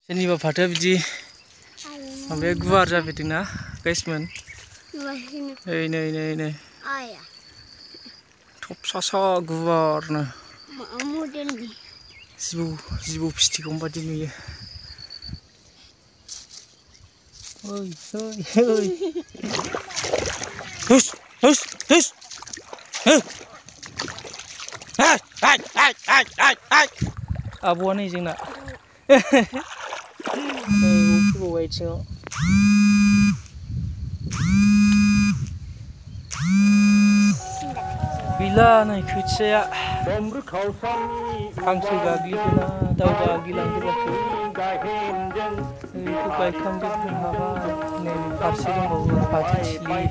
सोरनिबा फाथोआ बिदि माबाया गुवार जाफैदोंना गाइसमोन। नै थबसा गुवारनो जिबौ फिथिगौ बादि नुयो। आब'आ नै जोंना फैबावबाय आथिङाव। गैला नै खोथियाया हांसो गाग्लिखोना दाउ गाग्लिलांखो जाखो। बेखौ गायखांजोबनो हाबाय। नै फारसे दंबावो फाथो थिलि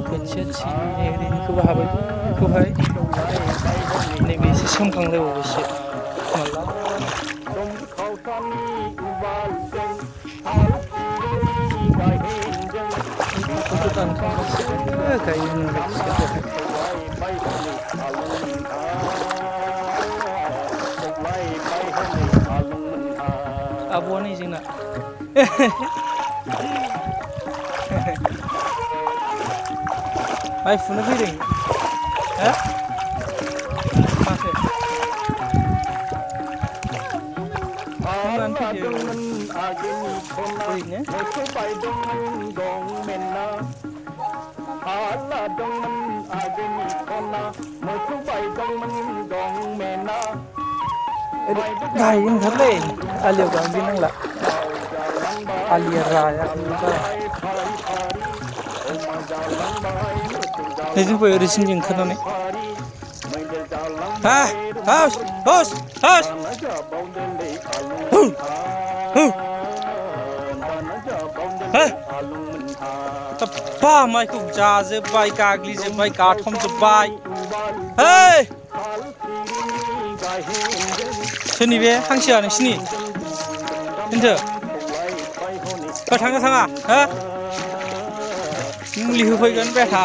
खोथिया थिलि ओरैनिखौबो हाबाय बैखौहाय। नैबे एसे सोमखांलायबावबायसो माला फाथोखौ दानखांबासो गायनो मोनलायसिगोन बेवहाय। आब'आ नै जोंना माइ फुनो फैदों। हो माथो बुंनानै फैदो ओरैनो। गायनो ओंखारलै आलियाव गांग्लिनांला। आलिया रायाखै बारा। जों फै ओरैसिम ओंखारनानै बा माइखौ जाजोब्बाय गाग्लिजोब्बाय गाथामजोब्बाय। है सोरनि बे हांसोआ नोंसिनि होनदो थांना थाङा हो मुलि होफैगोन बेथा।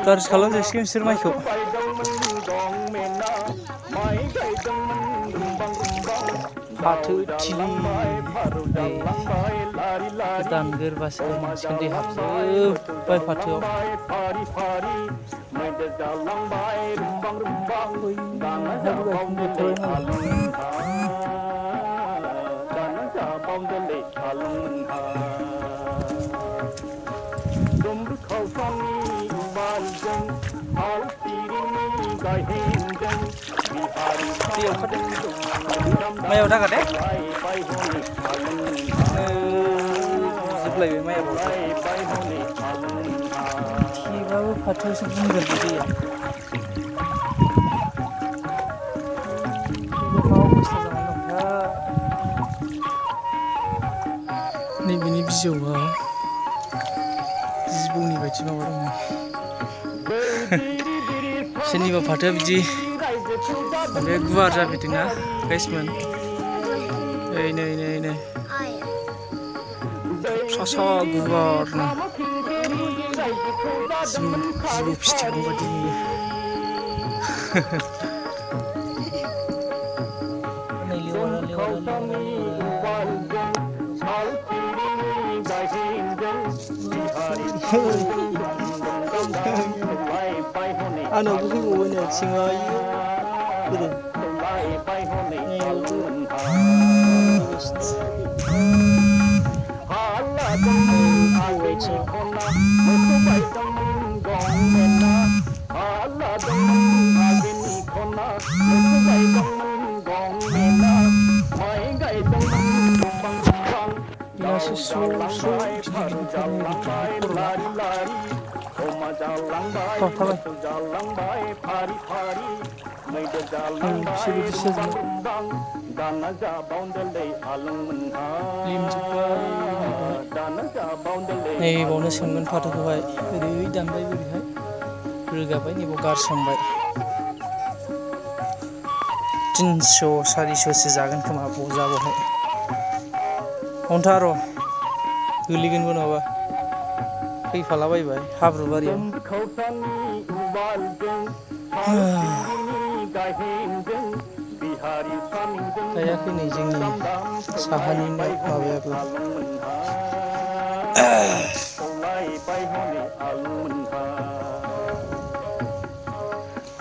गाज्रि खालामजोबसिगोन बिसोर माइखौ। फाथो थिलि गोदान गोरबासो गायनांसिगोन दै हाबजोब्बाय फाथोआव। माइयाव दागा दे जोबलायबाय माइयाव थेबाबो फाथोआवसो बुंगोन बे दैया। नैबेनि बिजौआव जिबौनि बायदि माबा दङ। सोरनिबा फाथोआ बिदि माबाया गुवार जाफैदोंना गाइसमोन। नै थबसा गुवारनो जिबौ फिथिगौ बादि नुयो। आंनावबो फैबावबाय नै आथिङा बोरो बिसोर बिदि सोजोबो नै बावनो सोमगोन फाथोखौहाय ओरै दानबाय ओरैहाय रोगाबाय नैबाव गारसोमबाय 300 400सो जागोन खोमा बजाबावहाय अन्था र' गोलैगोनबो नङाबा फैफालाबायबाय हाब्रुबारियाव गायाखै नै जोंनि साहानि माबायाबो